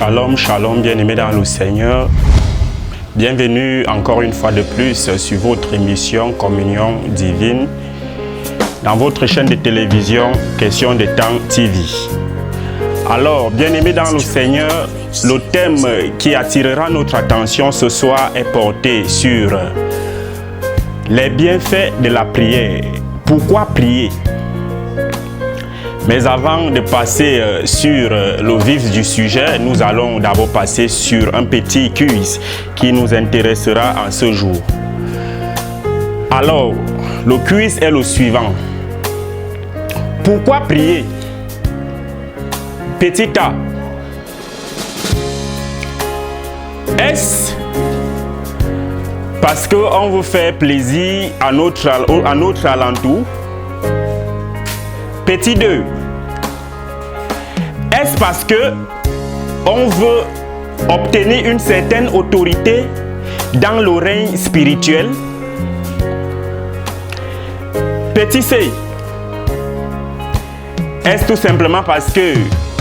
Shalom, shalom, bien-aimés dans le Seigneur. Bienvenue encore une fois de plus sur votre émission Communion Divine dans votre chaîne de télévision Question de Temps TV. Alors, bien-aimés dans le Seigneur, le thème qui attirera notre attention ce soir est porté sur les bienfaits de la prière. Pourquoi prier? Mais avant de passer sur le vif du sujet, nous allons d'abord passer sur un petit quiz qui nous intéressera en ce jour. Alors, le quiz est le suivant. Pourquoi prier? Petit A. Est-ce parce qu'on veut faire plaisir à notre alentour? Petit 2. Est-ce parce que on veut obtenir une certaine autorité dans le règne spirituel? Petit C. Est-ce tout simplement parce que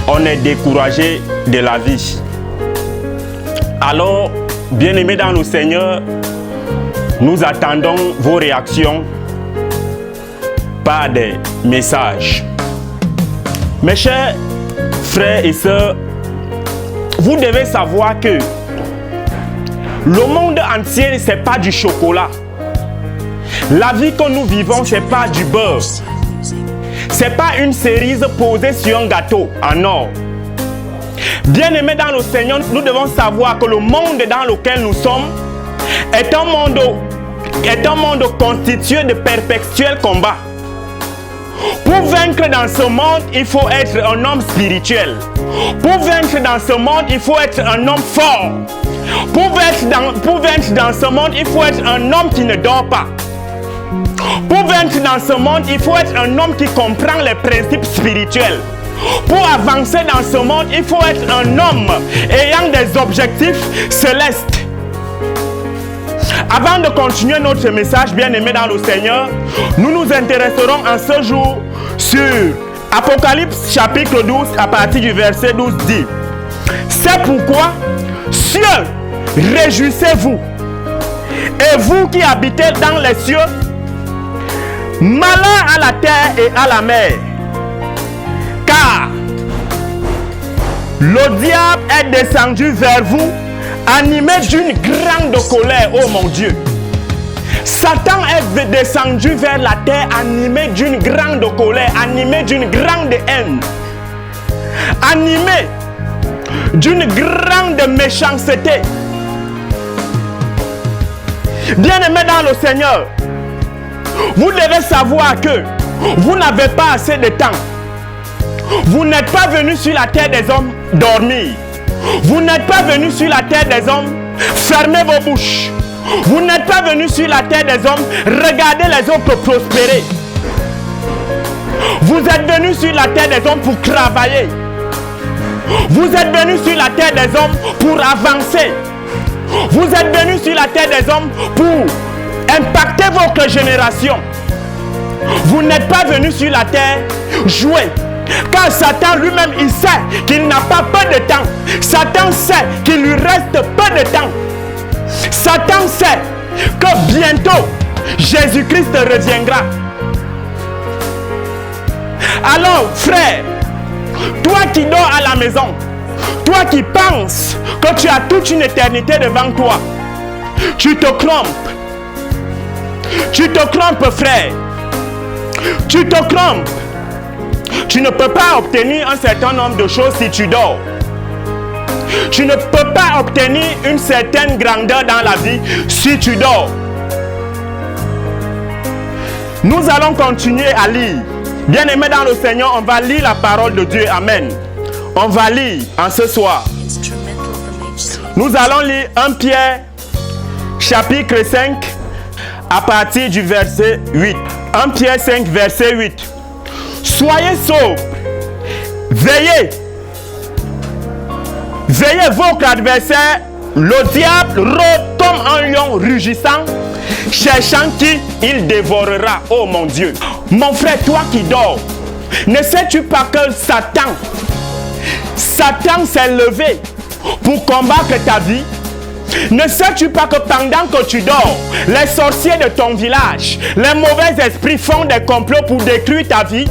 on est découragé de la vie? Alors, bien-aimés dans le Seigneur, nous attendons vos réactions par des messages. Mes chers frères et sœurs, vous devez savoir que le monde entier, ce n'est pas du chocolat. La vie que nous vivons, ce n'est pas du beurre. Ce n'est pas une cerise posée sur un gâteau en or. Bien-aimés dans le Seigneur, nous devons savoir que le monde dans lequel nous sommes est un monde constitué de perpétuels combats. Pour vaincre dans ce monde, il faut être un homme spirituel. Pour vaincre dans ce monde, il faut être un homme fort. Pour vaincre dans ce monde, il faut être un homme qui ne dort pas. Pour vaincre dans ce monde, il faut être un homme qui comprend les principes spirituels. Pour avancer dans ce monde, il faut être un homme ayant des objectifs célestes. Avant de continuer notre message, bien-aimé dans le Seigneur, nous nous intéresserons en ce jour sur Apocalypse chapitre 12 à partir du verset 12 dit: c'est pourquoi, cieux, réjouissez-vous, et vous qui habitez dans les cieux, malheur à la terre et à la mer, car le diable est descendu vers vous animé d'une grande colère, oh mon Dieu. Satan est descendu vers la terre animé d'une grande colère, animé d'une grande haine, animé d'une grande méchanceté. Bien-aimés dans le Seigneur, vous devez savoir que vous n'avez pas assez de temps. Vous n'êtes pas venu sur la terre des hommes dormir. Vous n'êtes pas venu sur la terre des hommes fermer vos bouches. Vous n'êtes pas venu sur la terre des hommes regarder les autres prospérer. Vous êtes venu sur la terre des hommes pour travailler. Vous êtes venu sur la terre des hommes pour avancer. Vous êtes venu sur la terre des hommes pour impacter votre génération. Vous n'êtes pas venu sur la terre jouer. Car Satan lui-même, il sait qu'il n'a pas peu de temps. Satan sait qu'il lui reste peu de temps. Satan sait que bientôt, Jésus-Christ reviendra. Alors, frère, toi qui dors à la maison, toi qui penses que tu as toute une éternité devant toi, tu te trompes. Tu te trompes, frère. Tu te trompes. Tu ne peux pas obtenir un certain nombre de choses si tu dors. Tu ne peux pas obtenir une certaine grandeur dans la vie si tu dors. Nous allons continuer à lire. Bien-aimés dans le Seigneur, on va lire la parole de Dieu. Amen. On va lire en ce soir. Nous allons lire 1 Pierre chapitre 5 à partir du verset 8. 1 Pierre 5 verset 8. Soyez sobres, veillez. Veillez votre adversaire, le diable rôde comme un lion rugissant, cherchant qui il dévorera. Oh mon Dieu. Mon frère, toi qui dors, ne sais-tu pas que Satan s'est levé pour combattre ta vie? Ne sais-tu pas que pendant que tu dors, les sorciers de ton village, les mauvais esprits font des complots pour détruire ta vie?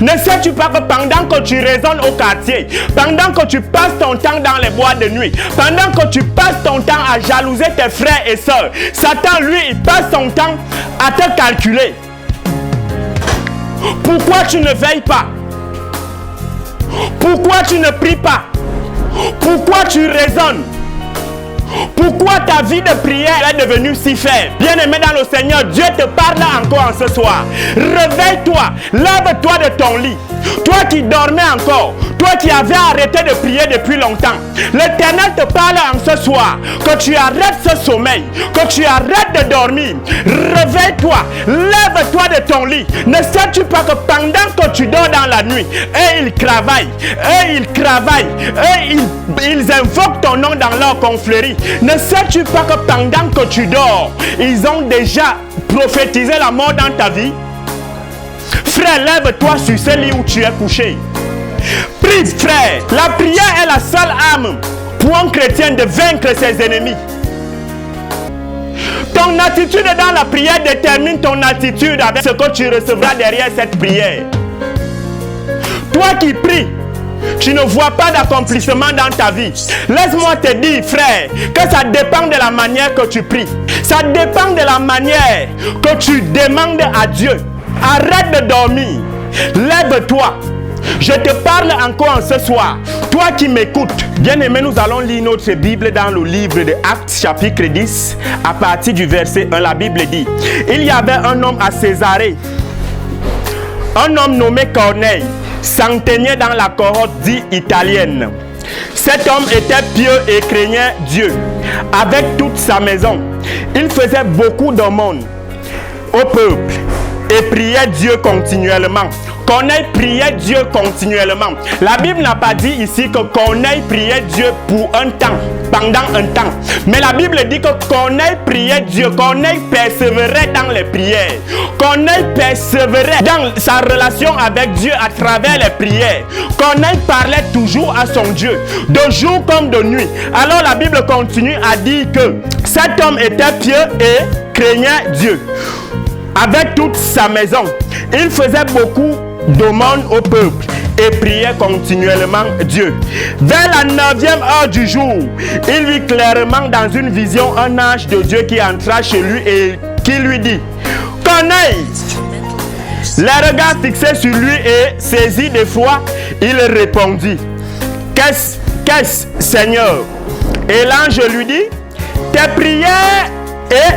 Ne sais-tu pas que pendant que tu raisonnes au quartier, pendant que tu passes ton temps dans les bois de nuit, pendant que tu passes ton temps à jalouser tes frères et sœurs, Satan, lui, il passe son temps à te calculer. Pourquoi tu ne veilles pas? Pourquoi tu ne pries pas? Pourquoi tu raisonnes? Pourquoi ta vie de prière est devenue si faible? Bien-aimé dans le Seigneur, Dieu te parle encore en ce soir. Réveille-toi, lève-toi de ton lit. Toi qui dormais encore, toi qui avais arrêté de prier depuis longtemps, l'Éternel te parle en ce soir que tu arrêtes ce sommeil, que tu arrêtes de dormir. Réveille-toi, lève-toi de ton lit. Ne sais-tu pas que pendant que tu dors dans la nuit, et ils travaillent, ils invoquent ton nom dans leur confrérie. Ne sais-tu pas que pendant que tu dors, ils ont déjà prophétisé la mort dans ta vie? Frère, lève-toi sur ce lit où tu es couché. Prie, frère. La prière est la seule arme pour un chrétien de vaincre ses ennemis. Ton attitude dans la prière détermine ton attitude avec ce que tu recevras derrière cette prière. Toi qui pries, tu ne vois pas d'accomplissement dans ta vie. Laisse-moi te dire, frère, que ça dépend de la manière que tu pries. Ça dépend de la manière que tu demandes à Dieu. Arrête de dormir. Lève-toi. Je te parle encore ce soir. Toi qui m'écoutes. Bien-aimé, nous allons lire notre Bible dans le livre de Actes chapitre 10. À partir du verset 1, la Bible dit: il y avait un homme à Césarée, un homme nommé Corneille, centenier dans la cohorte dite italienne. Cet homme était pieux et craignait Dieu avec toute sa maison. Il faisait beaucoup d'aumônes au peuple et priait Dieu continuellement. Corneille priait Dieu continuellement. La Bible n'a pas dit ici que Corneille priait Dieu pour un temps, pendant un temps. Mais la Bible dit que Corneille priait Dieu. Corneille persévérait dans les prières. Corneille persévérait dans sa relation avec Dieu à travers les prières. Corneille parlait toujours à son Dieu, de jour comme de nuit. Alors la Bible continue à dire que cet homme était pieux et craignait Dieu avec toute sa maison. Il faisait beaucoup d'aumônes au peuple et priait continuellement Dieu. Vers la 9e heure du jour, il vit clairement dans une vision un ange de Dieu qui entra chez lui et qui lui dit: Corneille! Les regards fixés sur lui et saisi d'effroi, il répondit: Qu'est-ce, Seigneur? Et l'ange lui dit: tes prières et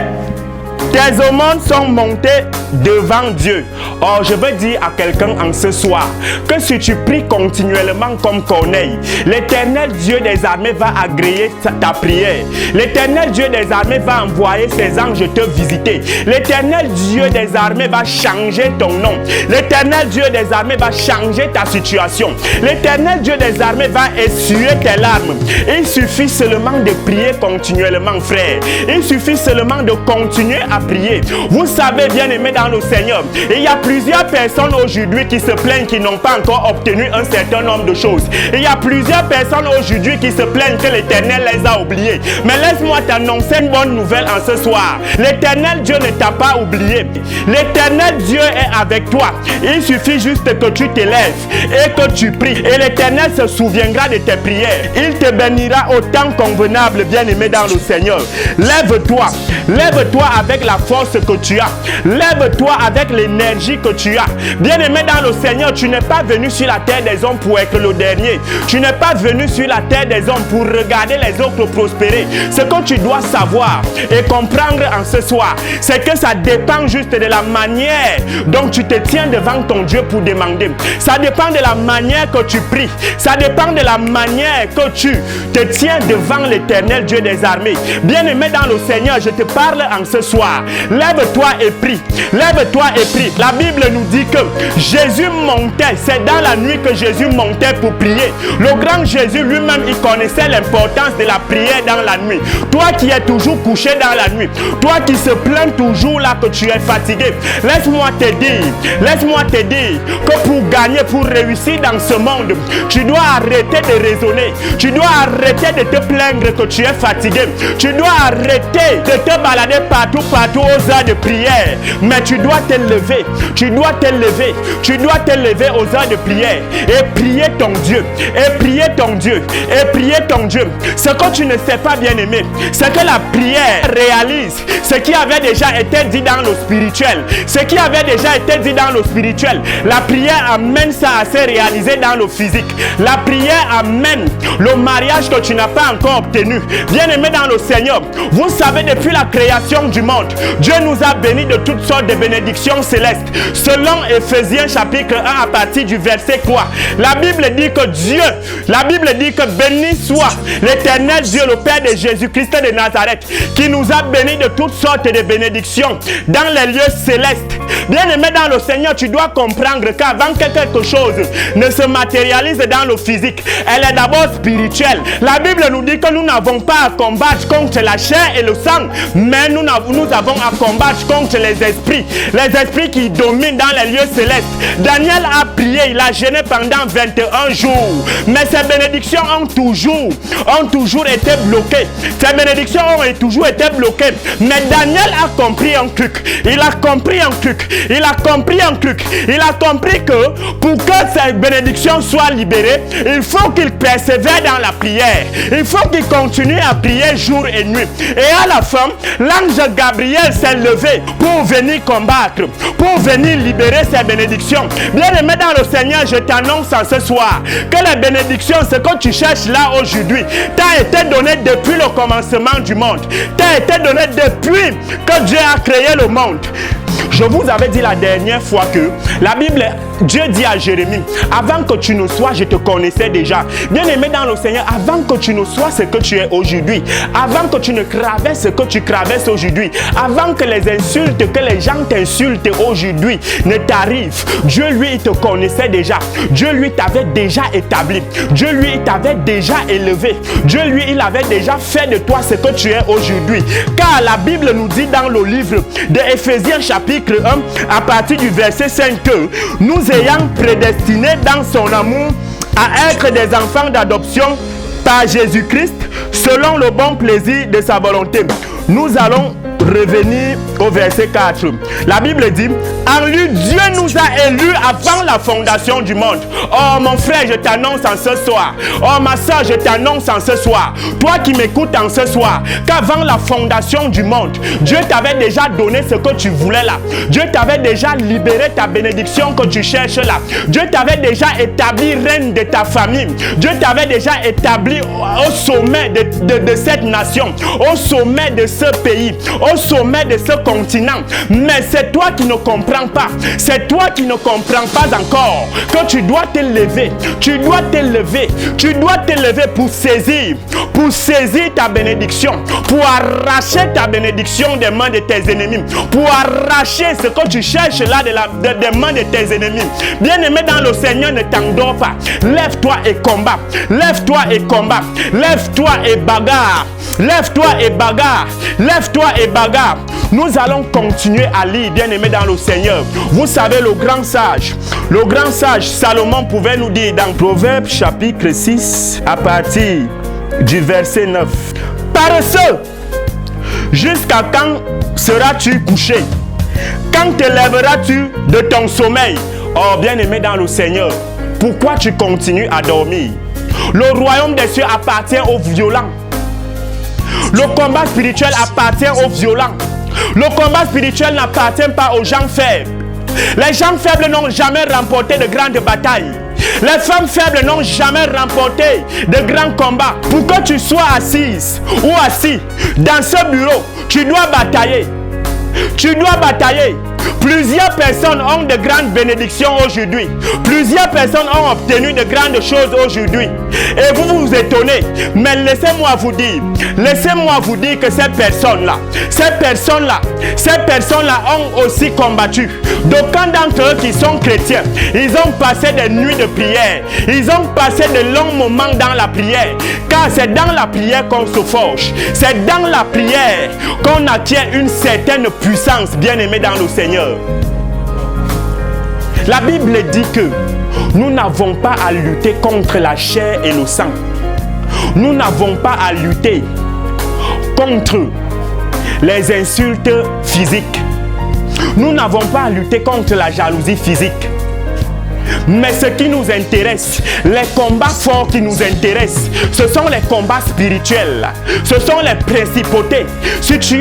tes aumônes sont montées devant Dieu. Or, je veux dire à quelqu'un en ce soir que si tu pries continuellement comme Corneille, l'Éternel Dieu des armées va agréer ta prière. L'Éternel Dieu des armées va envoyer ses anges te visiter. L'Éternel Dieu des armées va changer ton nom. L'Éternel Dieu des armées va changer ta situation. L'Éternel Dieu des armées va essuyer tes larmes. Il suffit seulement de prier continuellement, frère. Il suffit seulement de continuer à prier. Vous savez, bien aimé dans le Seigneur, il y a plusieurs personnes aujourd'hui qui se plaignent qui n'ont pas encore obtenu un certain nombre de choses. Il y a plusieurs personnes aujourd'hui qui se plaignent que l'Éternel les a oubliés. Mais laisse-moi t'annoncer une bonne nouvelle en ce soir. L'Éternel Dieu ne t'a pas oublié. L'Éternel Dieu est avec toi. Il suffit juste que tu t'élèves et que tu pries. Et l'Éternel se souviendra de tes prières. Il te bénira au temps convenable, bien aimé dans le Seigneur. Lève-toi. Lève-toi avec la force que tu as. Lève-toi avec l'énergie que tu as. Bien-aimé dans le Seigneur, tu n'es pas venu sur la terre des hommes pour être le dernier. Tu n'es pas venu sur la terre des hommes pour regarder les autres prospérer. Ce que tu dois savoir et comprendre en ce soir, c'est que ça dépend juste de la manière dont tu te tiens devant ton Dieu pour demander. Ça dépend de la manière que tu pries. Ça dépend de la manière que tu te tiens devant l'Éternel Dieu des armées. Bien-aimé dans le Seigneur, je te parle en ce soir. Lève-toi et prie. Lève-toi et prie. La Bible nous dit que Jésus montait. C'est dans la nuit que Jésus montait pour prier. Le grand Jésus lui-même, il connaissait l'importance de la prière dans la nuit. Toi qui es toujours couché dans la nuit, toi qui se plains toujours là que tu es fatigué, laisse-moi te dire que pour gagner, pour réussir dans ce monde, tu dois arrêter de raisonner. Tu dois arrêter de te plaindre que tu es fatigué. Tu dois arrêter de te balader partout aux heures de prière. Mais tu dois te lever. Tu dois te lever aux heures de prière et prier ton Dieu. Et prier ton Dieu. Et prier ton Dieu. Ce que tu ne sais pas, bien-aimé, c'est que la prière réalise ce qui avait déjà été dit dans le spirituel. Ce qui avait déjà été dit dans le spirituel. La prière amène ça à se réaliser dans le physique. La prière amène le mariage que tu n'as pas encore obtenu. Bien-aimé dans le Seigneur, vous savez, depuis la création du monde, Dieu nous a bénis de toutes sortes de bénédictions célestes. Selon Éphésiens chapitre 1 à partir du verset 3, la Bible dit que béni soit l'Éternel Dieu, le Père de Jésus-Christ de Nazareth, qui nous a bénis de toutes sortes de bénédictions dans les lieux célestes. Bien-aimé dans le Seigneur, tu dois comprendre qu'avant que quelque chose ne se matérialise dans le physique, elle est d'abord spirituelle. La Bible nous dit que nous n'avons pas à combattre contre la chair et le sang, mais nous avons à combattre contre les esprits qui dominent dans les lieux célestes. Daniel a prié, il a jeûné pendant 21 jours, mais ces bénédictions ont toujours été bloquées. Ces bénédictions ont toujours été bloquées. Mais Daniel a compris un truc. Il a compris que pour que ces bénédictions soient libérées, il faut qu'il persévère dans la prière. Il faut qu'il continue à prier jour et nuit. Et à la fin, l'ange Gabriel s'est levé pour venir combattre, pour venir libérer ces bénédictions. Bien-aimé dans le Seigneur, je t'annonce en ce soir que les bénédictions, ce que tu cherches là aujourd'hui, t'a été donné depuis le commencement du monde. T'a été donné depuis que Dieu a créé le monde. Je vous avais dit la dernière fois que la Bible, Dieu dit à Jérémie, avant que tu ne sois, je te connaissais déjà. Bien-aimé dans le Seigneur, avant que tu ne sois ce que tu es aujourd'hui, avant que tu ne traverses ce que tu traverses aujourd'hui, avant que les insultes, que les gens t'insultent aujourd'hui ne t'arrivent, Dieu lui, il te connaissait déjà. Dieu lui t'avait déjà établi. Dieu lui, il t'avait déjà élevé. Dieu lui, il avait déjà fait de toi ce que tu es aujourd'hui. Car la Bible nous dit dans le livre de Éphésiens chapitre 1 à partir du verset 5 que nous ayant prédestinés dans son amour à être des enfants d'adoption par Jésus-Christ selon le bon plaisir de sa volonté. Nous allons revenir au verset 4. La Bible dit, en lui, Dieu nous a élus avant la fondation du monde. Oh mon frère, je t'annonce en ce soir. Oh ma soeur, je t'annonce en ce soir. Toi qui m'écoutes en ce soir, qu'avant la fondation du monde, Dieu t'avait déjà donné ce que tu voulais là. Dieu t'avait déjà libéré ta bénédiction que tu cherches là. Dieu t'avait déjà établi reine de ta famille. Dieu t'avait déjà établi au sommet de cette nation, au sommet de ce pays, au sommet de ce continent. Mais c'est toi qui ne comprends pas. C'est toi qui ne comprends pas encore que tu dois te lever. Tu dois te lever. Tu dois te lever pour saisir ta bénédiction, pour arracher ta bénédiction des mains de tes ennemis, pour arracher ce que tu cherches là des mains de tes ennemis. Bien-aimé dans le Seigneur, ne t'endors pas. Lève-toi et combat. Lève-toi et combat. Lève-toi et bagarre. Lève-toi et bagarre. Lève-toi et bagarre. Nous allons continuer à lire, bien-aimé dans le Seigneur. Vous savez, le grand sage Salomon pouvait nous dire dans Proverbes chapitre 6 à partir du verset 9. Paresseux, jusqu'à quand seras-tu couché? Quand te lèveras-tu de ton sommeil? Oh, bien-aimé dans le Seigneur, pourquoi tu continues à dormir? Le royaume des cieux appartient aux violents. Le combat spirituel appartient aux violents. Le combat spirituel n'appartient pas aux gens faibles. Les gens faibles n'ont jamais remporté de grandes batailles. Les femmes faibles n'ont jamais remporté de grands combats. Pour que tu sois assise ou assis dans ce bureau, tu dois batailler. Tu dois batailler. Plusieurs personnes ont de grandes bénédictions aujourd'hui. Plusieurs personnes ont obtenu de grandes choses aujourd'hui. Et vous vous étonnez. Mais laissez-moi vous dire que ces personnes-là ont aussi combattu. D'aucuns d'entre eux qui sont chrétiens, ils ont passé des nuits de prière. Ils ont passé de longs moments dans la prière. Car c'est dans la prière qu'on se forge. C'est dans la prière qu'on acquiert une certaine puissance, bien-aimée dans le Seigneur. La Bible dit que nous n'avons pas à lutter contre la chair et le sang. Nous n'avons pas à lutter contre les insultes physiques. Nous n'avons pas à lutter contre la jalousie physique. Mais ce qui nous intéresse, les combats forts qui nous intéressent, ce sont les combats spirituels. Ce sont les principautés. Si tu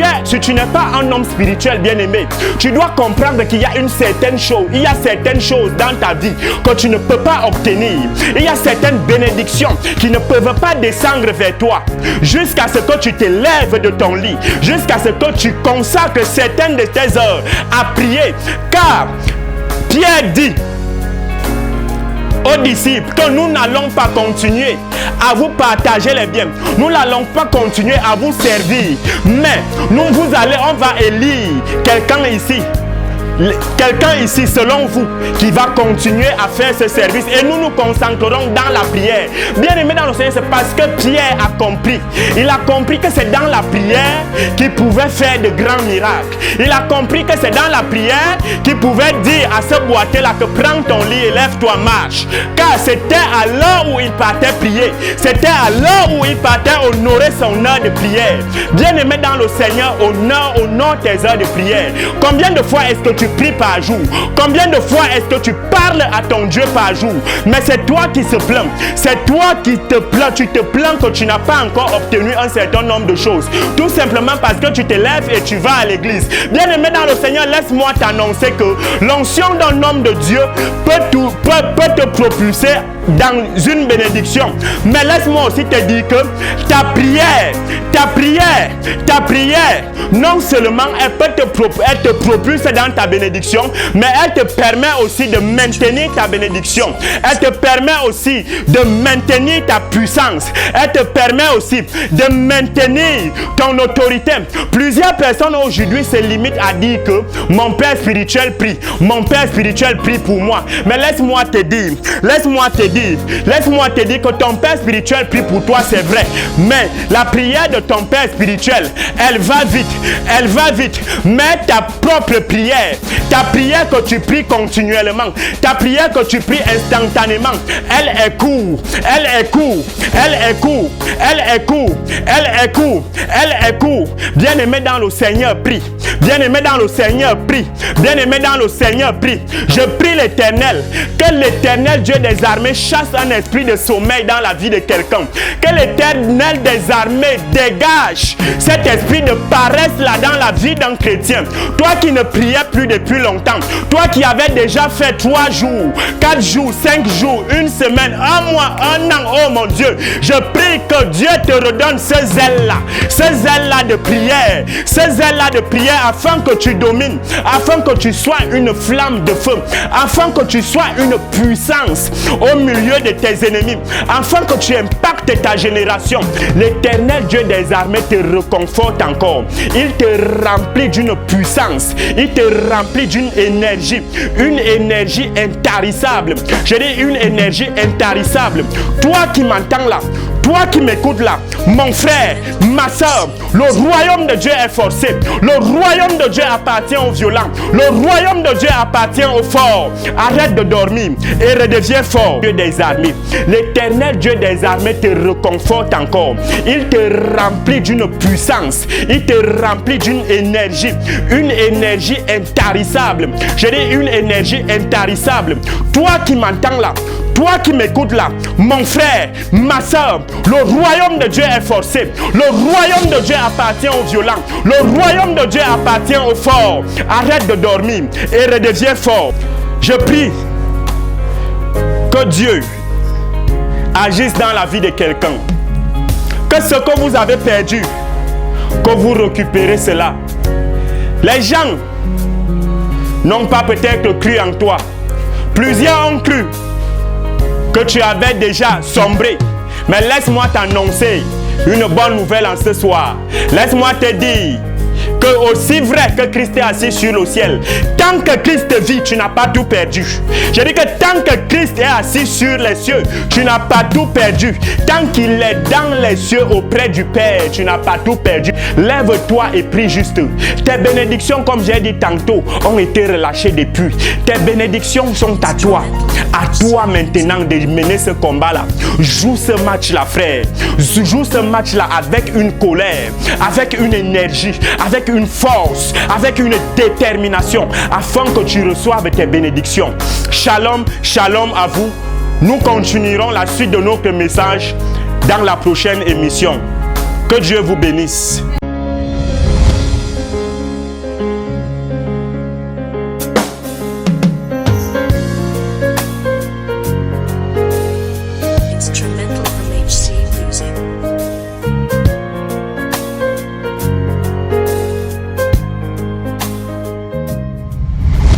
n'es pas un homme spirituel bien-aimé, tu dois comprendre qu'il y a une certaine chose, il y a certaines choses dans ta vie que tu ne peux pas obtenir. Il y a certaines bénédictions qui ne peuvent pas descendre vers toi jusqu'à ce que tu te lèves de ton lit, jusqu'à ce que tu consacres certaines de tes heures à prier. Car Pierre dit aux disciples que nous n'allons pas continuer à vous partager les biens, nous n'allons pas continuer à vous servir, mais on va élire quelqu'un ici selon vous qui va continuer à faire ce service et nous nous concentrerons dans la prière. Bien aimé dans le Seigneur, c'est parce que Pierre a compris. Il a compris que c'est dans la prière qu'il pouvait faire de grands miracles. Il a compris que c'est dans la prière qu'il pouvait dire à ce boiteux là que prends ton lit et lève-toi, marche. Car c'était à l'heure où il partait prier. C'était à l'heure où il partait honorer son heure de prière. Bien aimé dans le Seigneur, honore tes heures de prière. Combien de fois est-ce que tu pries par jour? Combien de fois est-ce que tu parles à ton Dieu par jour? Mais c'est toi qui se plains. C'est toi qui te plains. Tu te plains que tu n'as pas encore obtenu un certain nombre de choses. Tout simplement parce que tu te lèves et tu vas à l'église. Bien aimé dans le Seigneur, laisse-moi t'annoncer que l'onction d'un homme de Dieu peut te propulser dans une bénédiction. Mais laisse-moi aussi te dire que ta prière, non seulement elle te propulse dans ta bénédiction, mais elle te permet aussi de maintenir ta bénédiction. Elle te permet aussi de maintenir ta puissance. Elle te permet aussi de maintenir ton autorité. Plusieurs personnes aujourd'hui se limitent à dire que mon père spirituel prie. Mon père spirituel prie pour moi. Mais laisse-moi te dire que ton père spirituel prie pour toi, c'est vrai. Mais la prière de ton père spirituel, elle va vite. Mais ta propre prière, ta prière que tu pries continuellement, ta prière que tu pries instantanément, elle est courte. Bien-aimé dans le Seigneur, prie. Bien-aimé dans le Seigneur, prie. Bien-aimé dans le Seigneur, prie. Je prie l'Éternel, que l'Éternel Dieu des armées chasse un esprit de sommeil dans la vie de quelqu'un. Que l'Éternel des armées dégage cet esprit de paresse là dans la vie d'un chrétien. Toi qui ne priais plus depuis longtemps, toi qui avais déjà fait 3 jours, 4 jours, 5 jours, une semaine, un mois, un an, oh mon Dieu, je prie que Dieu te redonne ce zèle-là de prière, afin que tu domines, afin que tu sois une flamme de feu, afin que tu sois une puissance au milieu de tes ennemis, afin que tu impactes ta génération. L'Éternel Dieu des armées te reconforte encore. Il te remplit d'une puissance, il te remplit d'une énergie, une énergie intarissable. Je dis une énergie intarissable. Toi qui m'entends là, toi qui m'écoutes là, mon frère, ma soeur, le royaume de Dieu est forcé. Le royaume de Dieu appartient aux violents. Le royaume de Dieu appartient aux forts. Arrête de dormir et redeviens fort. Dieu des armées, l'Éternel Dieu des armées te reconforte encore. Il te remplit d'une puissance. Il te remplit d'une énergie. Une énergie intarissable. Je dis une énergie intarissable. Toi qui m'entends là, toi qui m'écoutes là, mon frère, ma soeur, le royaume de Dieu est forcé. Le royaume de Dieu appartient aux violents. Le royaume de Dieu appartient aux forts. Arrête de dormir et redeviens fort. Je prie que Dieu agisse dans la vie de quelqu'un. Que ce que vous avez perdu, que vous récupérez cela. Les gens n'ont pas peut-être cru en toi. Plusieurs ont cru que tu avais déjà sombré. Mais laisse-moi t'annoncer une bonne nouvelle en ce soir. Laisse-moi te dire que aussi vrai que Christ est assis sur le ciel, tant que Christ vit, tu n'as pas tout perdu. Je dis que tant que Christ est assis sur les cieux, tu n'as pas tout perdu. Tant qu'il est dans les cieux auprès du Père, tu n'as pas tout perdu. Lève-toi et prie juste. Tes bénédictions, comme j'ai dit tantôt, ont été relâchées depuis. Tes bénédictions sont à toi. À toi maintenant de mener ce combat-là. Joue ce match-là, frère. Joue ce match-là avec une colère, avec une énergie, avec une force, avec une détermination, afin que tu reçoives tes bénédictions. Shalom, shalom à vous. Nous continuerons la suite de notre message dans la prochaine émission. Que Dieu vous bénisse.